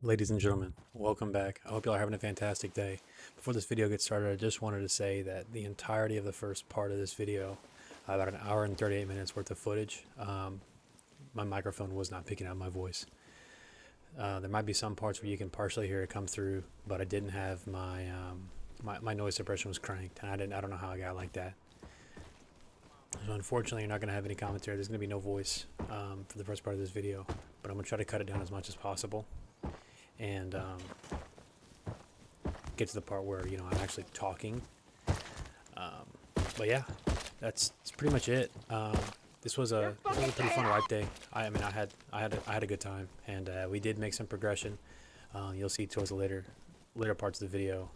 Ladies and gentlemen, welcome back. I hope y'all are having a fantastic day. Before this video gets started, I just wanted to say that the entirety of the first part of this video, about an hour and 38 minutes worth of footage, my microphone was not picking up my voice. There might be some parts where you can partially hear it come through, but I didn't have my noise suppression was cranked, and I don't know how I got like that. So unfortunately, you're not going to have any commentary. There's going to be no voice for the first part of this video, but I'm going to try to cut it down as much as possible and get to the part where I'm actually talking. But yeah, that's pretty much it. This was a pretty fun wipe day. I had a good time, and we did make some progression. You'll see towards the later parts of the video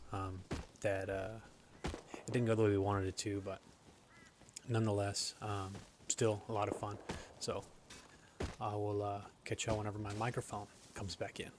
that it didn't go the way we wanted it to, but nonetheless, still a lot of fun. So I will catch y'all whenever my microphone comes back in.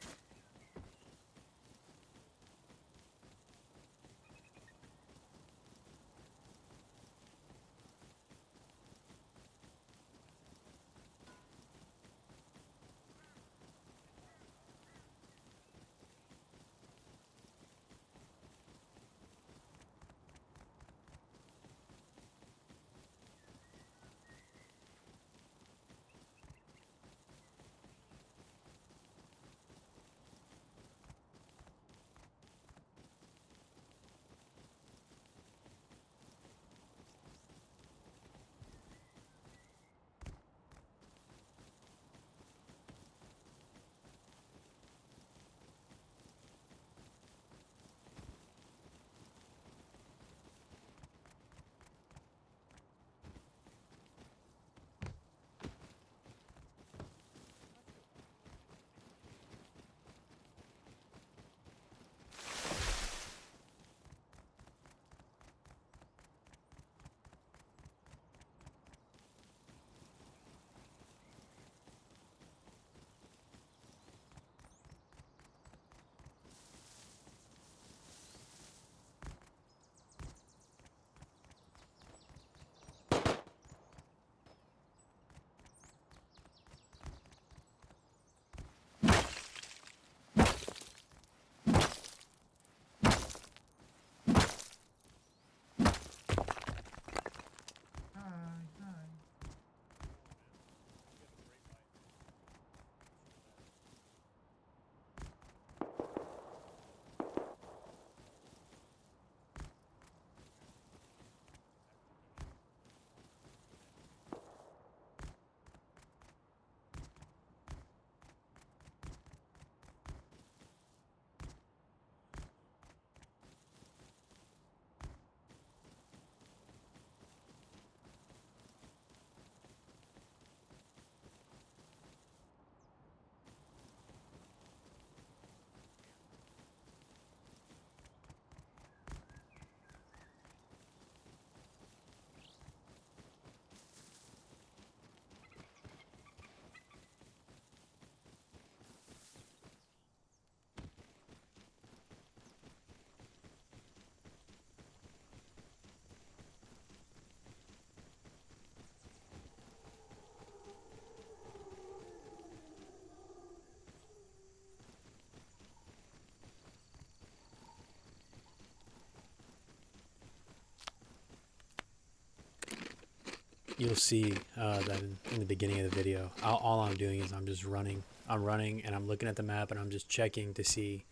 You'll see that in the beginning of the video, all I'm doing is I'm just running. I'm running and I'm looking at the map and I'm just checking to see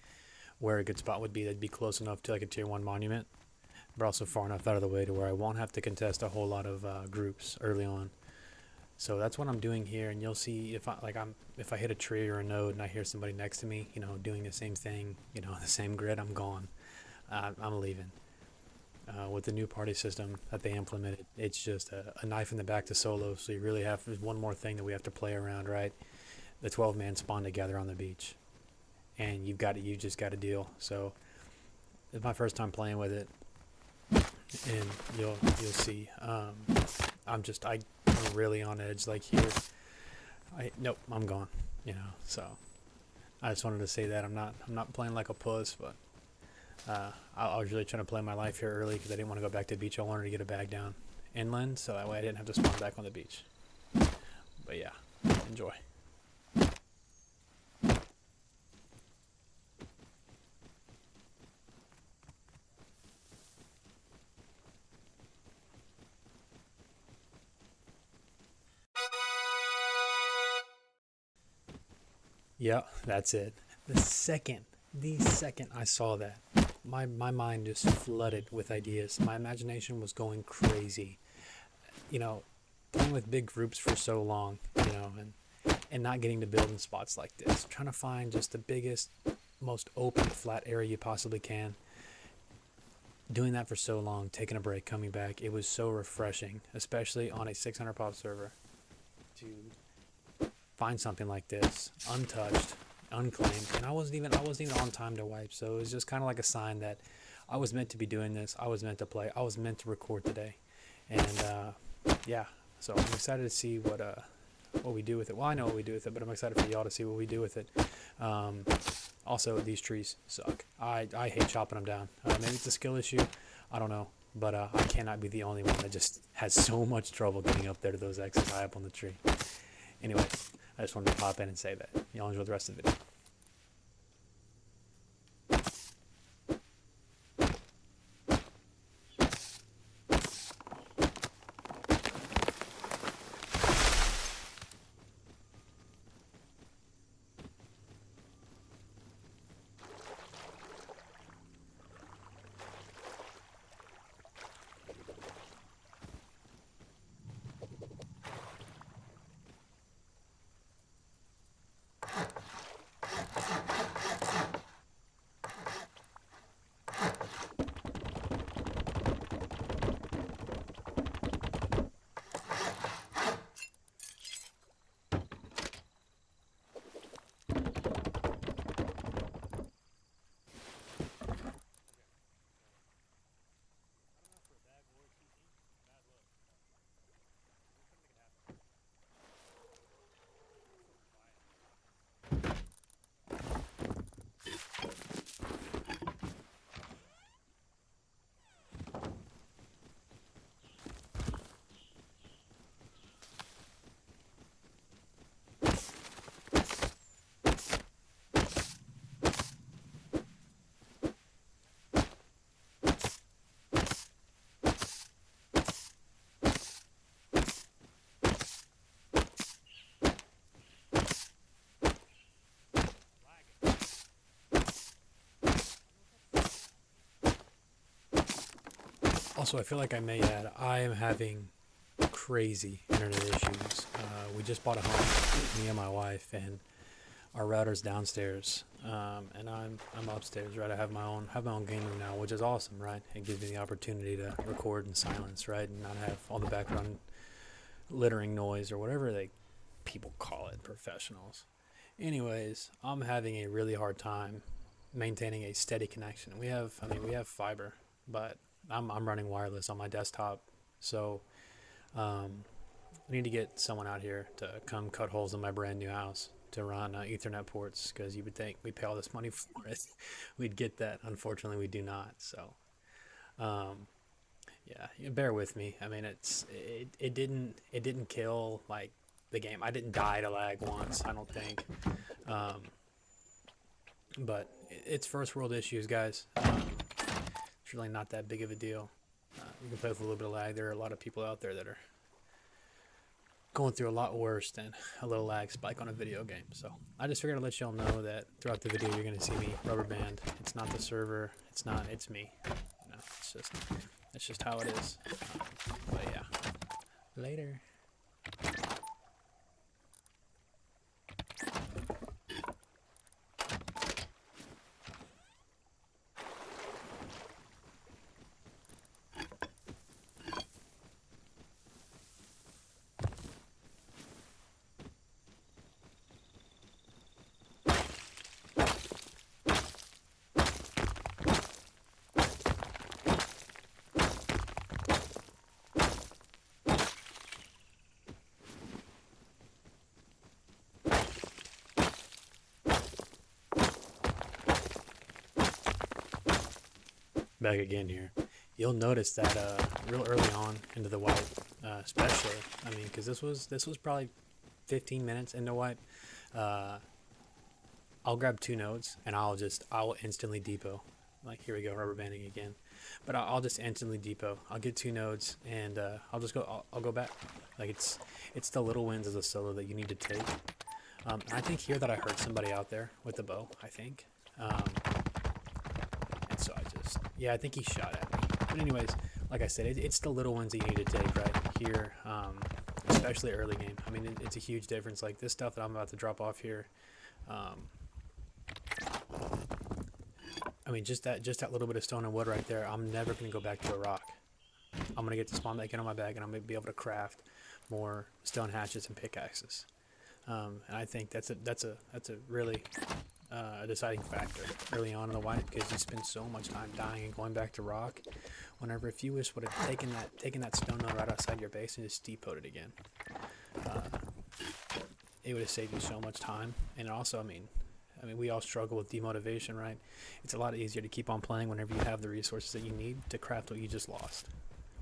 where a good spot would be that'd be close enough to like a tier 1 monument, but also far enough out of the way to where I won't have to contest a whole lot of groups early on. So that's what I'm doing here, and you'll see if I hit a tree or a node and I hear somebody next to me, doing the same thing, the same grid, I'm gone. I'm leaving. With the new party system that they implemented, it's just a knife in the back to solo. So you really have one more thing that we have to play around, right? The 12-man spawn together on the beach, and you just got to deal. So it's my first time playing with it, and you'll see. I'm really on edge. Like here, nope, I'm gone. So I just wanted to say that I'm not playing like a puss, but I was really trying to play my life here early because I didn't want to go back to the beach. I wanted to get a bag down inland, so that way I didn't have to spawn back on the beach. But yeah, enjoy. Yep, that's it. The second I saw that, my mind just flooded with ideas. My imagination was going crazy. You know, playing with big groups for so long, and not getting to build in spots like this. Trying to find just the biggest, most open, flat area you possibly can. Doing that for so long, taking a break, coming back, it was so refreshing, especially on a 600 pop server, to find something like this, untouched, unclaimed, and I wasn't even on time to wipe. So it was just kind of like a sign that I was meant to be doing this. I was meant to play. I was meant to record today, and yeah. So I'm excited to see what we do with it. Well, I know what we do with it, but I'm excited for y'all to see what we do with it. Um, Also, these trees suck. I hate chopping them down. Maybe it's a skill issue. I don't know. But I cannot be the only one that just has so much trouble getting up there to those X's high up on the tree. Anyway, I just wanted to pop in and say that. Y'all enjoy the rest of the video. Also, I feel like I may add, I am having crazy internet issues. We just bought a home, me and my wife, and our router's downstairs, and I'm upstairs. Right, I have my own game room now, which is awesome. Right, it gives me the opportunity to record in silence, right, and not have all the background littering noise or whatever people call it, professionals. Anyways, I'm having a really hard time maintaining a steady connection. We have fiber, but I'm running wireless on my desktop, so I need to get someone out here to come cut holes in my brand new house to run Ethernet ports, because you would think we pay all this money for it, we'd get that. Unfortunately, we do not. So um, yeah, bear with me. I mean, it didn't kill like the game. I didn't die to lag once, I don't think. Um, but it's first world issues, guys. It's really not that big of a deal. You can play with a little bit of lag. There are a lot of people out there that are going through a lot worse than a little lag spike on a video game. So I just figured I'd let y'all know that throughout the video you're going to see me rubber band. It's not the server. It's me. It's just how it is. But yeah. Later. Back again here. You'll notice that real early on into the wipe, especially. I mean, because this was probably 15 minutes into wipe. Uh, I'll grab two nodes and I'll instantly depot. Like, here we go, rubber banding again. But I'll just instantly depot. I'll get two nodes and I'll just go. I'll go back. Like, it's the little wins as a solo that you need to take. I think here that I heard somebody out there with the bow, I think. And so yeah, I think he shot at me. But anyways, like I said, it's the little ones that you need to take right here, especially early game. I mean, it's a huge difference. Like this stuff that I'm about to drop off here, I mean, just that little bit of stone and wood right there, I'm never going to go back to a rock. I'm going to get the spawn back in on my bag, and I'm going to be able to craft more stone hatchets and pickaxes. And I think that's a really a deciding factor early on in the wipe, because you spend so much time dying and going back to rock. Whenever if you would have taken that stone node right outside your base and just depoted it again, it would have saved you so much time. And also, I mean, we all struggle with demotivation, right? It's a lot easier to keep on playing whenever you have the resources that you need to craft what you just lost.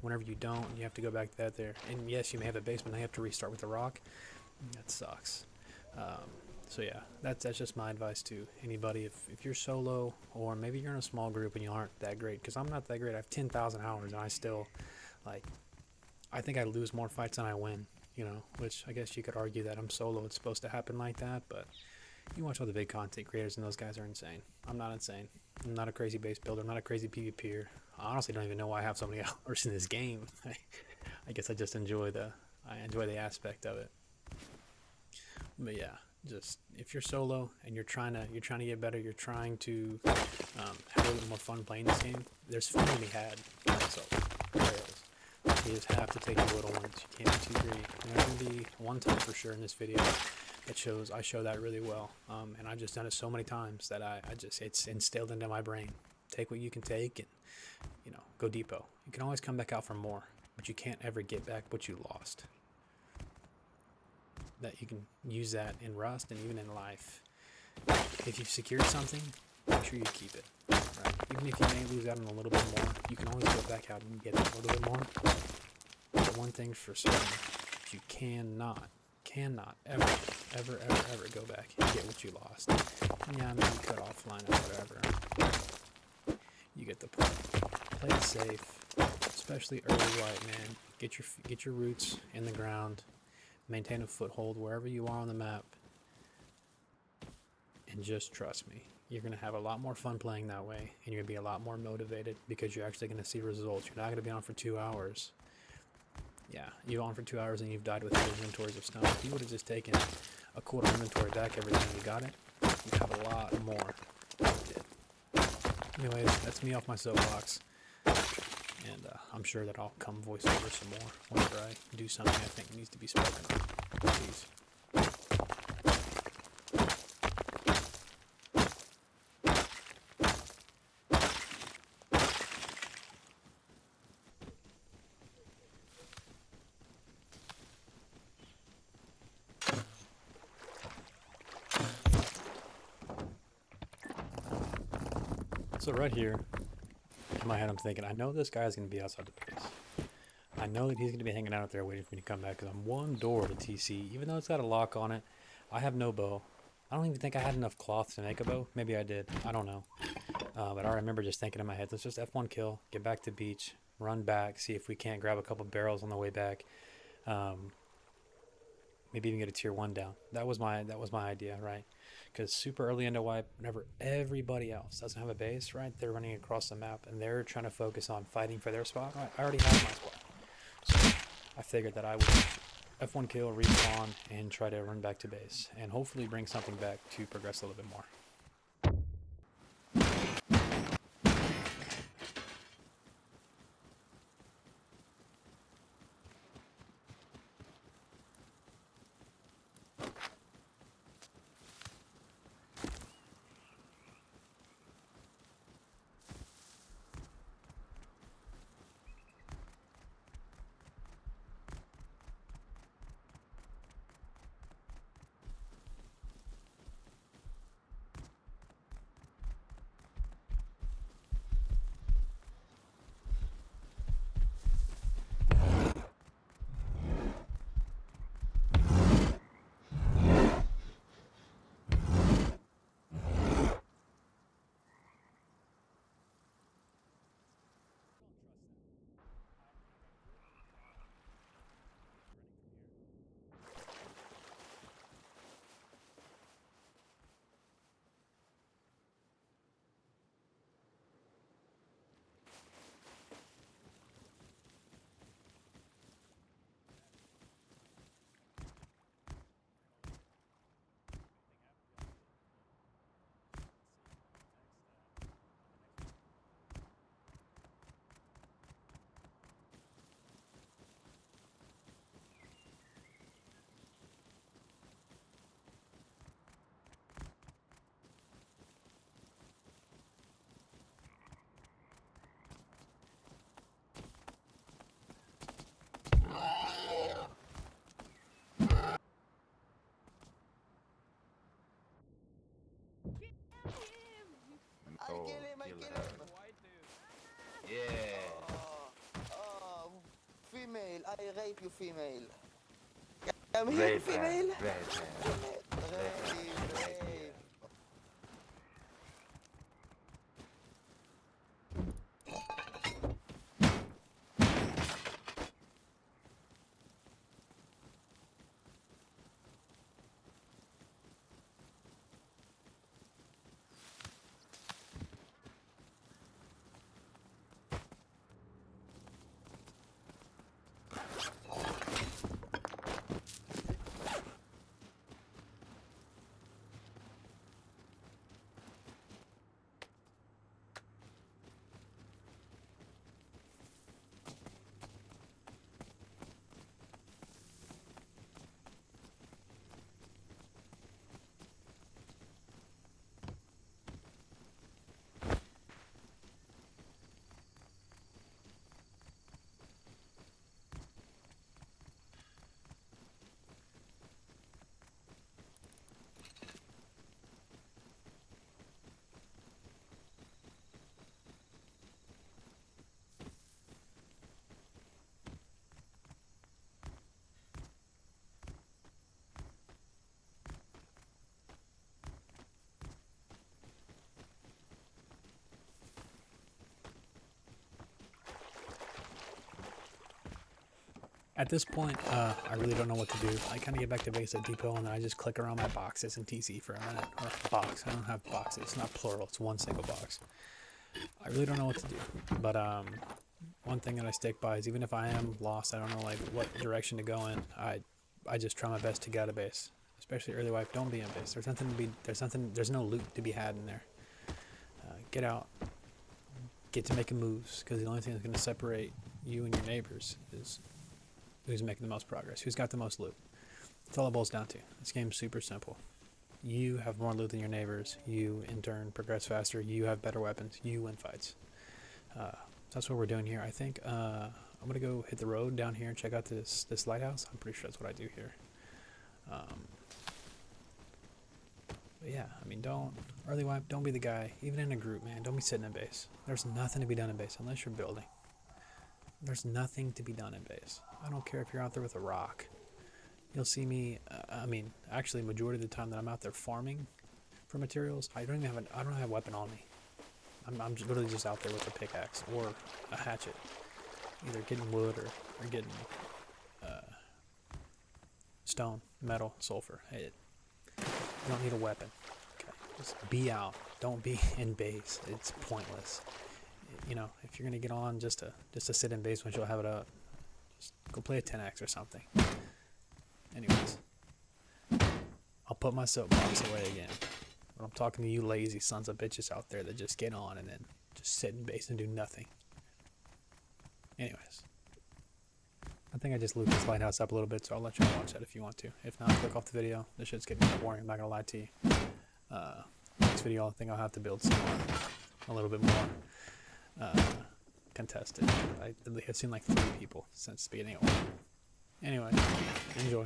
Whenever you don't, you have to go back to that there. And yes, you may have a base, but now you have to restart with a rock. That sucks. So yeah, that's just my advice to anybody. If you're solo, or maybe you're in a small group and you aren't that great, because I'm not that great. I have 10,000 hours and I still, like, I think I lose more fights than I win, you know, which I guess you could argue that I'm solo, it's supposed to happen like that, but you watch all the big content creators and those guys are insane. I'm not insane. I'm not a crazy base builder. I'm not a crazy PvPer. I honestly don't even know why I have so many hours in this game. I guess I just enjoy the aspect of it. But yeah, just if you're solo and you're trying to get better, you're trying to have a little bit more fun playing this game. There's fun to be had. So you just have to take the little ones. You can't be too greedy. There's gonna be one time for sure in this video that I show that really well, and I've just done it so many times that it's instilled into my brain. Take what you can take, and go depot. You can always come back out for more, but you can't ever get back what you lost. That you can use that in Rust and even in life. If you've secured something, make sure you keep it. Right? Even if you may lose out on a little bit more, you can always go back out and get a little bit more. But one thing's for certain, you cannot ever go back and get what you lost. Yeah, maybe cut offline or whatever. You get the point. Play it safe, especially early white, man. Get your roots in the ground. Maintain a foothold wherever you are on the map, and just trust me, you're going to have a lot more fun playing that way, and you're going to be a lot more motivated because you're actually going to see results. You're not going to be on for 2 hours. Yeah, you're on for 2 hours and you've died with inventories of stone. If you would have just taken a quarter inventory back every time you got it, you'd have a lot more than you did. Anyways, that's me off my soapbox. And I'm sure that I'll come voice over some more whenever I do something I think needs to be spoken on. Peace. So right here, in my head, I'm thinking, I know this guy's going to be outside the base. I know that he's going to be hanging out there waiting for me to come back, because I'm one door to TC. Even though it's got a lock on it, I have no bow. I don't even think I had enough cloth to make a bow. Maybe I did. I don't know. But I remember just thinking in my head, let's just F1 kill, get back to beach, run back, see if we can't grab a couple barrels on the way back. Maybe even get a tier 1 down. That was my idea, right? Because super early into wipe, whenever everybody else doesn't have a base, right, they're running across the map and they're trying to focus on fighting for their spot. Right? I already have my spot, so I figured that I would F1 kill, respawn, and try to run back to base, and hopefully bring something back to progress a little bit more. Oh, kill her. Yeah. Female, I rape you, female. Come here, Rape her. female. Rape her. Rape her. Rape Rape. her. At this point, I really don't know what to do. I kind of get back to base at depot and then I just click around my boxes in TC for a minute. Or box. I don't have boxes. It's not plural. It's one single box. I really don't know what to do. But one thing that I stick by is even if I am lost, I don't know like what direction to go in. I just try my best to get out of base. Especially early wipe. Don't be in base. There's nothing to be. There's no loot to be had in there. Get out. Get to making moves because the only thing that's going to separate you and your neighbors is who's making the most progress, who's got the most loot. That's all it boils down to. This game's super simple. You have more loot than your neighbors. You, in turn, progress faster. You have better weapons. You win fights. That's what we're doing here. I think I'm going to go hit the road down here and check out this lighthouse. I'm pretty sure that's what I do here. But yeah, I mean, don't early wipe. Don't be the guy. Even in a group, man. Don't be sitting in base. There's nothing to be done in base unless you're building. There's nothing to be done in base. I don't care if you're out there with a rock. You'll see me. I mean, actually, majority of the time that I'm out there farming for materials, I don't have a weapon on me. I'm literally just out there with a pickaxe or a hatchet, either getting wood or getting stone, metal, sulfur. You don't need a weapon. Okay, just be out. Don't be in base. It's pointless. You know, if you're gonna get on just to sit in base once you'll have it up, just go play a 10x or something. Anyways, I'll put my soapbox away again. But I'm talking to you lazy sons of bitches out there that just get on and then just sit in base and do nothing. Anyways, I think I just looped this lighthouse up a little bit, so I'll let you watch that if you want to. If not, click off the video. This shit's getting kind of boring, I'm not gonna lie to you. Next video, I think I'll have to build some a little bit more contested. I've seen like 3 people since the beginning of it. Anyway, enjoy.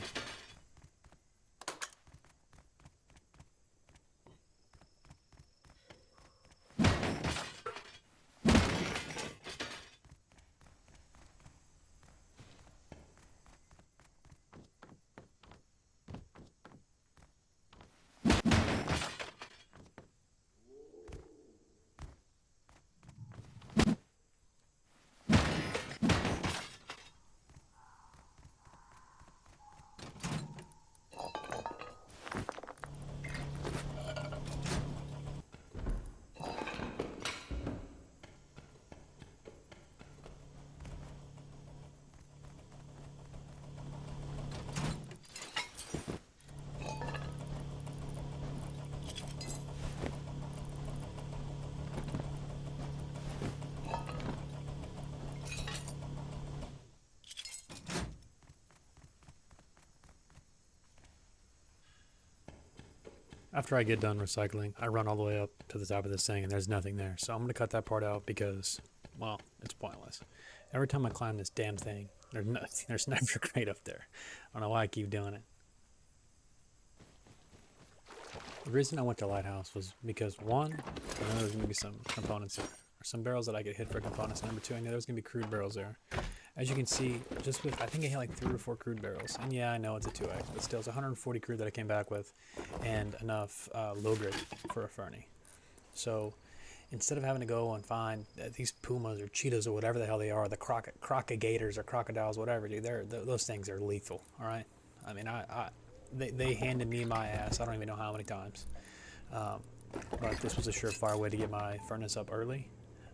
After I get done recycling, I run all the way up to the top of this thing and there's nothing there. So I'm going to cut that part out because, well, it's pointless. Every time I climb this damn thing, there's nothing. There's never great up there. I don't know why I keep doing it. The reason I went to Lighthouse was because one, I know there's gonna be some components there, or some barrels that I could hit for components. Number two, I knew there was gonna be crude barrels there. As you can see, just with, I think I hit like 3 or 4 crude barrels. And yeah, I know it's a 2X, but still it's 140 crude that I came back with, and enough low grade for a Fernie. So instead of having to go and find these pumas or cheetahs or whatever the hell they are, the crocogators or crocodiles, whatever, dude, those things are lethal. All right. I mean, they handed me my ass. I don't even know how many times. Um, but this was a surefire way to get my furnace up early.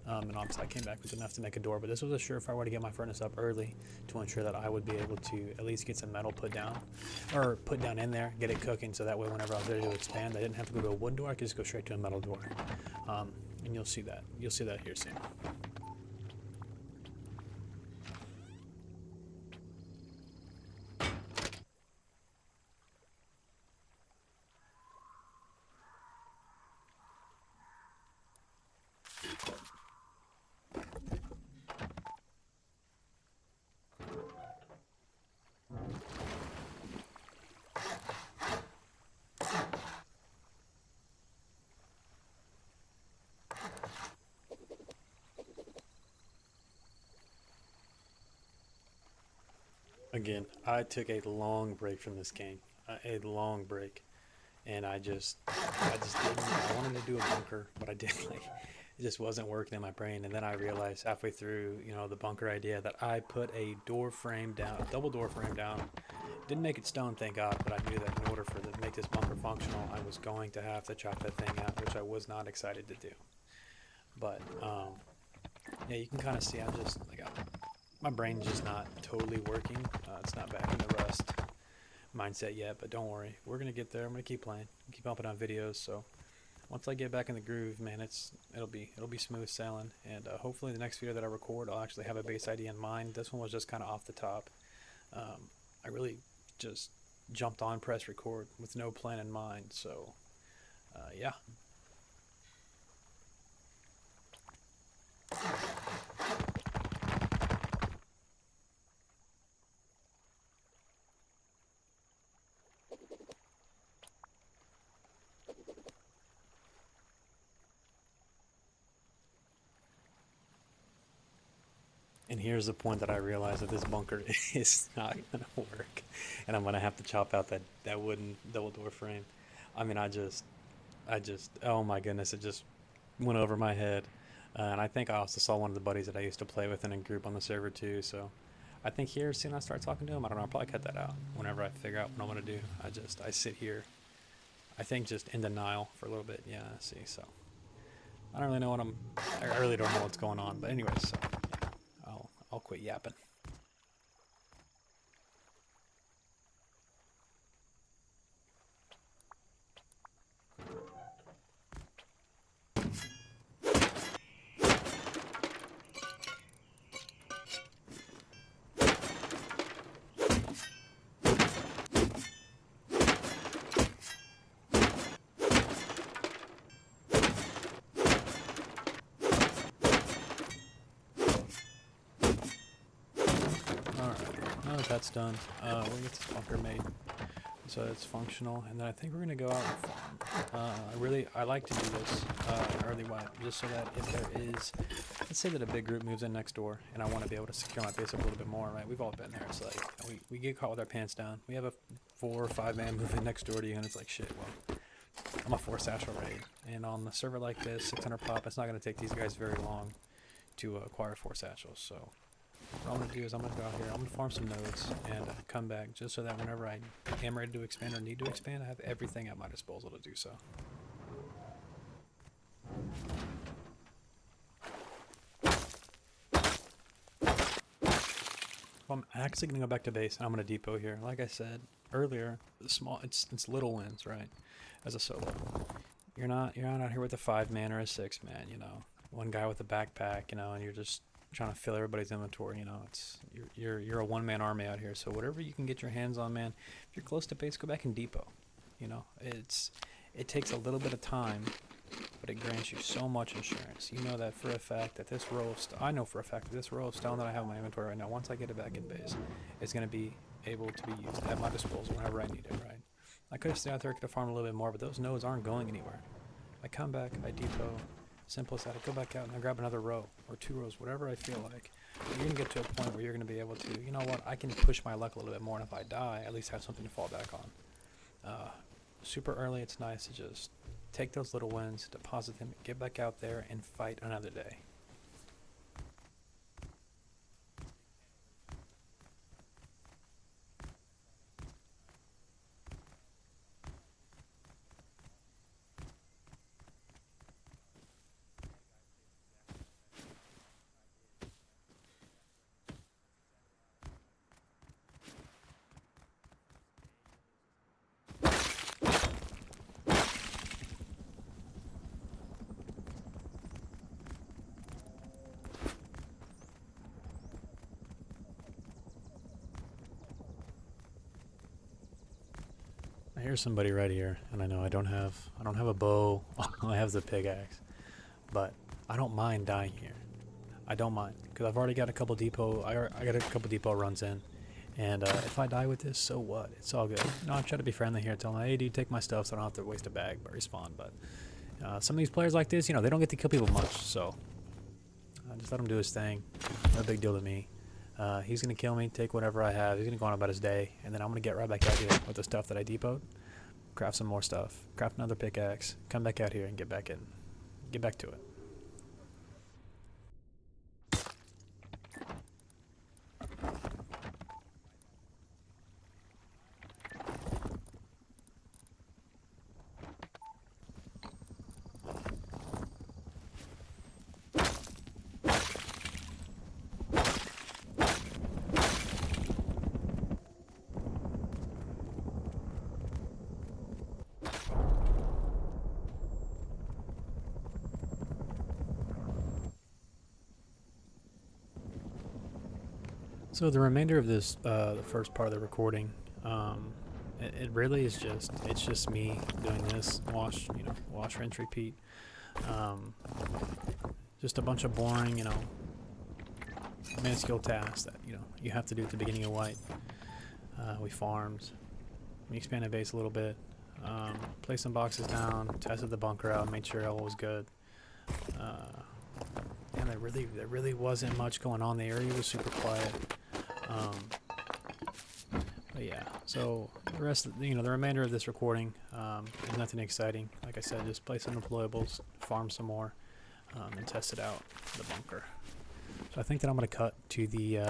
And obviously I came back with enough to make a door, but this was a surefire way to get my furnace up early to ensure that I would be able to at least get some metal put down in there, get it cooking, so that way whenever I was ready to expand, I didn't have to go to a wood door, I could just go straight to a metal door. And you'll see that here soon. Again, I took a long break from this game, a long break, and I just didn't. I wanted to do a bunker, but I didn't. Like, it just wasn't working in my brain. And then I realized halfway through, the bunker idea, that I put a door frame down, a double door frame down. Didn't make it stone, thank God, but I knew that in order to make this bunker functional, I was going to have to chop that thing out, which I was not excited to do. But yeah, you can kind of see I'm just like my brain's just not totally working. It's not back in the Rust mindset yet, but don't worry, we're gonna get there. I'm gonna keep playing, keep pumping out videos. So once I get back in the groove, man, it'll be smooth sailing. And hopefully the next video that I record, I'll actually have a base idea in mind. This one was just kind of off the top. I really just jumped on, press record with no plan in mind. So yeah. And here's the point that I realized that this bunker is not going to work. And I'm going to have to chop out that wooden double door frame. I mean, I just, oh my goodness, it just went over my head. And I think I also saw one of the buddies that I used to play with in a group on the server too. So I think here, soon I start talking to him, I don't know, I'll probably cut that out whenever I figure out what I'm going to do. I sit here, I think just in denial for a little bit. Yeah, see, so I don't really know I really don't know what's going on. But anyways, so. I'll quit yapping. Now that that's done, we're gonna get this bunker made so it's functional, and then I think we're gonna go out and farm. I like to do this early wipe, just so that if there is, let's say that a big group moves in next door, and I want to be able to secure my base up a little bit more, right? We've all been there. It's like we get caught with our pants down. We have a 4 or 5 man move in next door to you, and it's like, shit, well, I'm a 4 satchel raid, and on a server like this, 600 pop, it's not gonna take these guys very long to acquire 4 satchels. So what I'm going to do is I'm going to go out here, I'm going to farm some nodes and come back just so that whenever I am ready to expand or need to expand, I have everything at my disposal to do so. Well, I'm actually going to go back to base and I'm going to depot here. Like I said earlier, it's little wins, right? As a solo. You're not out here with a 5-man or a 6-man, one guy with a backpack, and you're just trying to fill everybody's inventory. You're a 1-man army out here, so whatever you can get your hands on, man. If you're close to base, go back and depot. It takes a little bit of time, but it grants you so much insurance. You know that for a fact that this row of I know for a fact that this row of stone that I have in my inventory right now, once I get it back in base, is going to be able to be used at my disposal whenever I need it, right? I could have stayed out there, could have farmed a little bit more, but those nodes aren't going anywhere. I come back, I depot, simple as that. I go back out and I grab another row or 2 rows, whatever I feel like. You're going to get to a point where you're going to be able to, you know what, I can push my luck a little bit more, and if I die, at least have something to fall back on. Super early, it's nice to just take those little wins, deposit them, get back out there, and fight another day. I hear somebody right here, and I know I don't have a bow. I have the pickaxe, but I don't mind dying here. I don't mind because I've already got a couple depot. I got a couple depot runs in, and if I die with this, so what? It's all good. You know, I try to be friendly here, tell them, hey, dude, take my stuff, so I don't have to waste a bag but respawn. But some of these players like this, you know, they don't get to kill people much, so just let him do his thing. No big deal to me. He's going to kill me, take whatever I have. He's going to go on about his day, and then I'm going to get right back out here with the stuff that I depoted, craft some more stuff, craft another pickaxe, come back out here and get back to it. So the remainder of this, the first part of the recording, it really is it's just me doing this, wash, rinse, repeat. Just a bunch of boring, minuscule tasks that, you have to do at the beginning of White. We farmed, we expanded base a little bit, placed some boxes down, tested the bunker out, made sure all was good. And there really wasn't much going on. The area was super quiet. But yeah, so the rest of, the remainder of this recording is nothing exciting. Like I said, just play some deployables, farm some more, and test it out, the bunker. So I think that I'm going to cut to the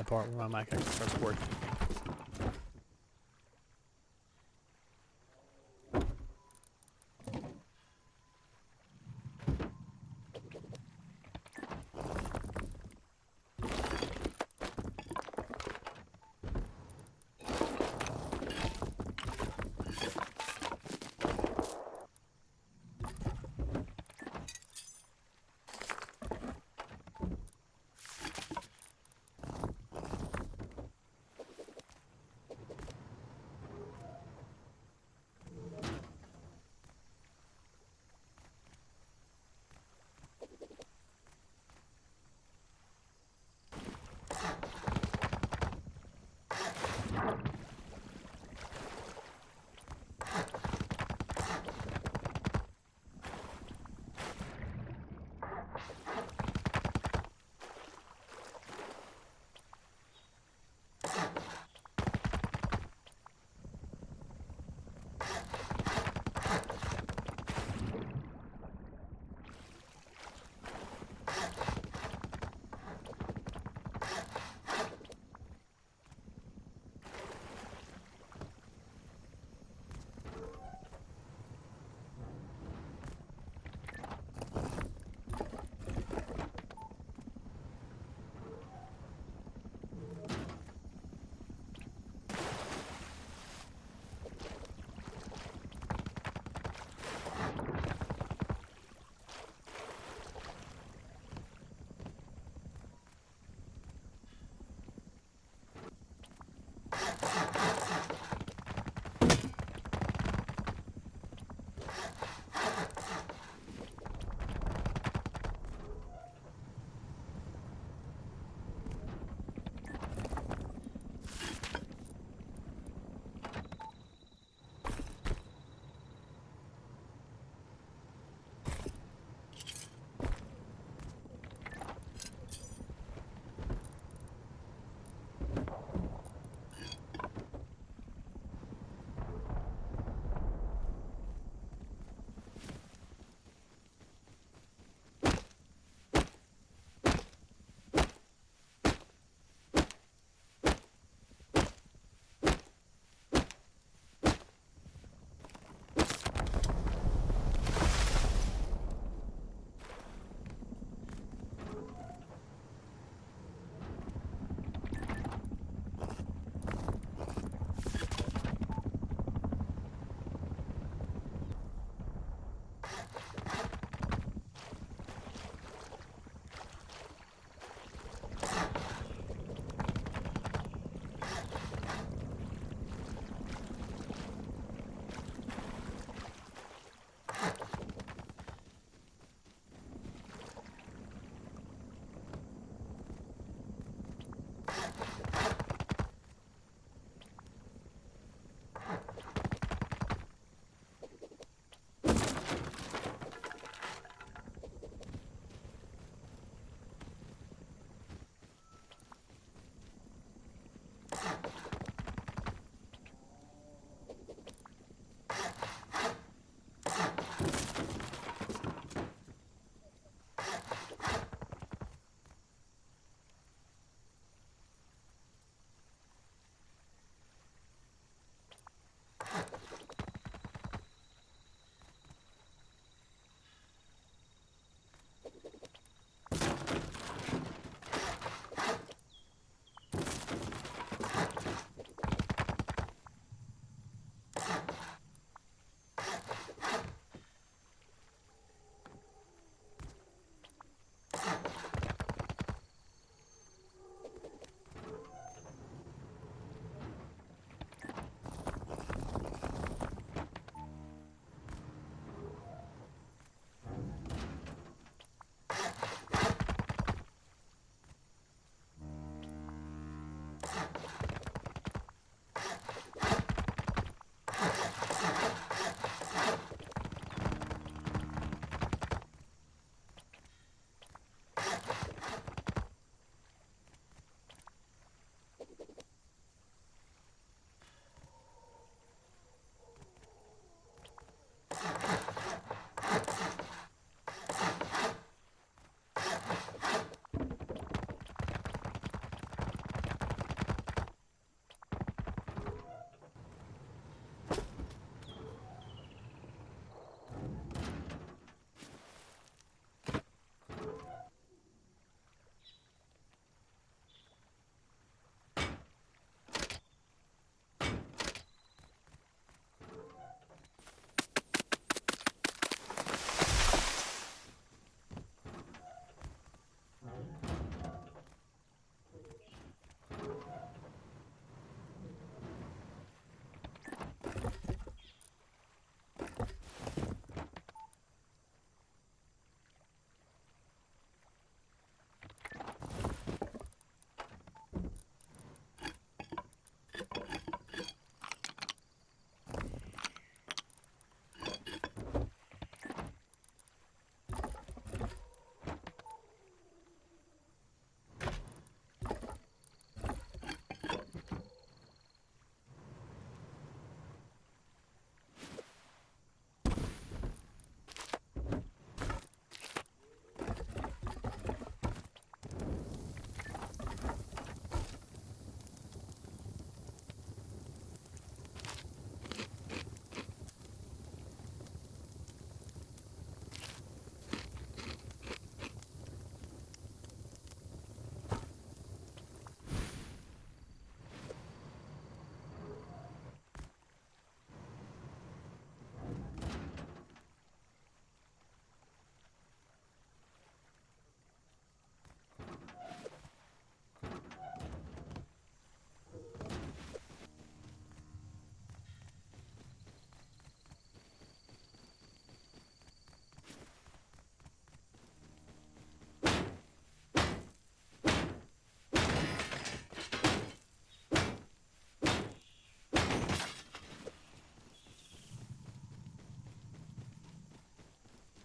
part where my mic actually starts working.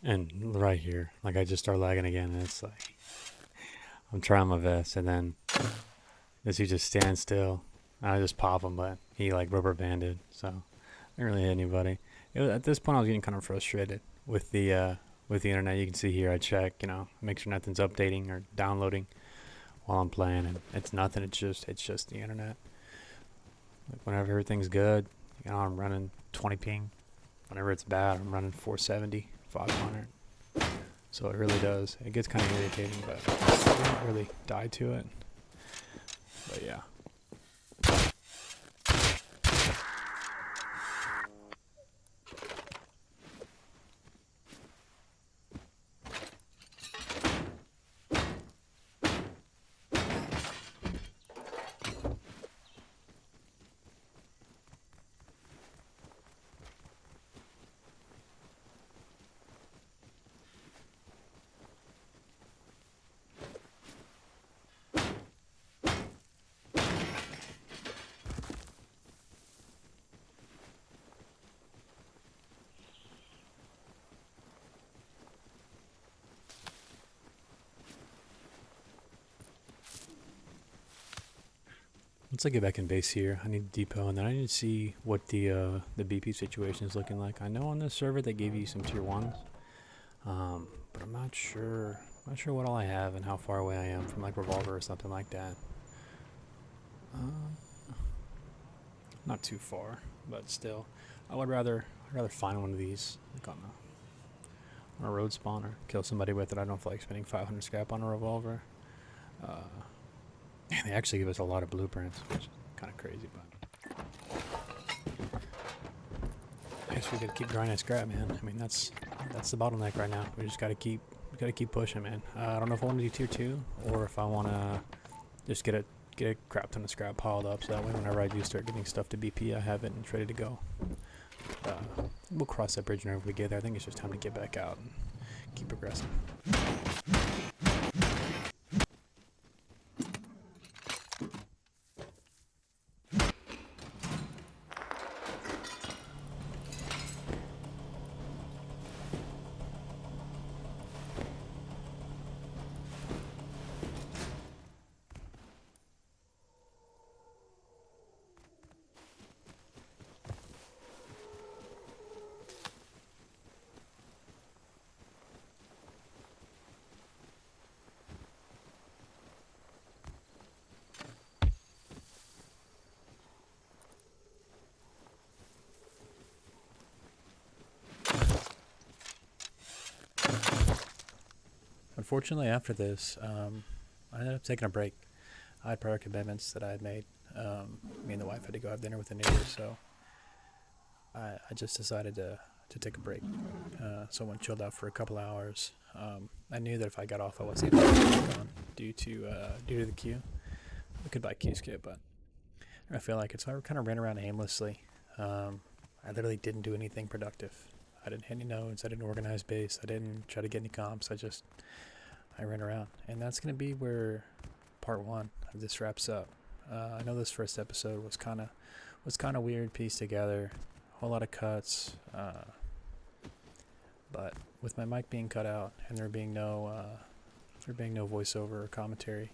And right here, like I just start lagging again, and it's like I'm trying my best, and then this he just stands still. I just pop him, but he like rubber banded, so I didn't really hit anybody. At this point, I was getting kind of frustrated with the internet. You can see here, I check, make sure nothing's updating or downloading while I'm playing, and it's nothing. It's just the internet. Like whenever everything's good, I'm running 20 ping. Whenever it's bad, I'm running 470, 500. So it really does. It gets kind of irritating, but I don't really die to it. But yeah. Once I get back in base here, I need depot, and then I need to see what the BP situation is looking like. I know on this server they gave you some tier 1s, but I'm not sure. Not sure what all I have and how far away I am from like revolver or something like that. Not too far, but still, I'd rather find one of these like on a road spawn or kill somebody with it. I don't feel like spending 500 scrap on a revolver. And they actually give us a lot of blueprints, which is kind of crazy, but I guess we gotta keep grinding scrap, man. I mean, that's the bottleneck right now. We just gotta keep pushing, man. I don't know if I want to do tier 2 or if I want to just get a crap ton of scrap piled up, so that way whenever I do start getting stuff to BP, I have it and it's ready to go. We'll cross that bridge whenever we get there. I think it's just time to get back out and keep progressing. Unfortunately, after this, I ended up taking a break. I had prior commitments that I had made. Me and the wife had to go have dinner with the neighbors, so I just decided to take a break. Someone chilled out for a couple hours. I knew that if I got off, I wasn't able to get on due to the queue. I could buy queue skip, but I feel like it's. I kind of ran around aimlessly. I literally didn't do anything productive. I didn't hit any nodes. I didn't organize base. I didn't try to get any comps. I ran around, and that's gonna be where part 1 of this wraps up. I know this first episode was kind of weird, pieced together, a whole lot of cuts, but with my mic being cut out and there being no voiceover or commentary,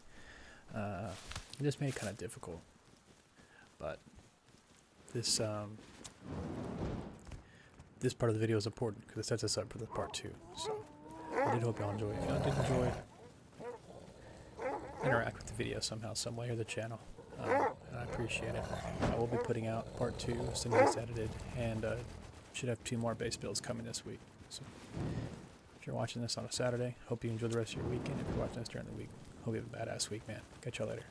it just made it kind of difficult. But this part of the video is important because it sets us up for the part 2. So I did hope y'all enjoy it. If y'all did enjoy, interact with the video somehow, some way, or the channel. And I appreciate it. I will be putting out part 2 as soon as it's edited, and should have 2 more base builds coming this week. So if you're watching this on a Saturday, hope you enjoy the rest of your weekend. If you're watching this during the week, hope you have a badass week, man. Catch y'all later.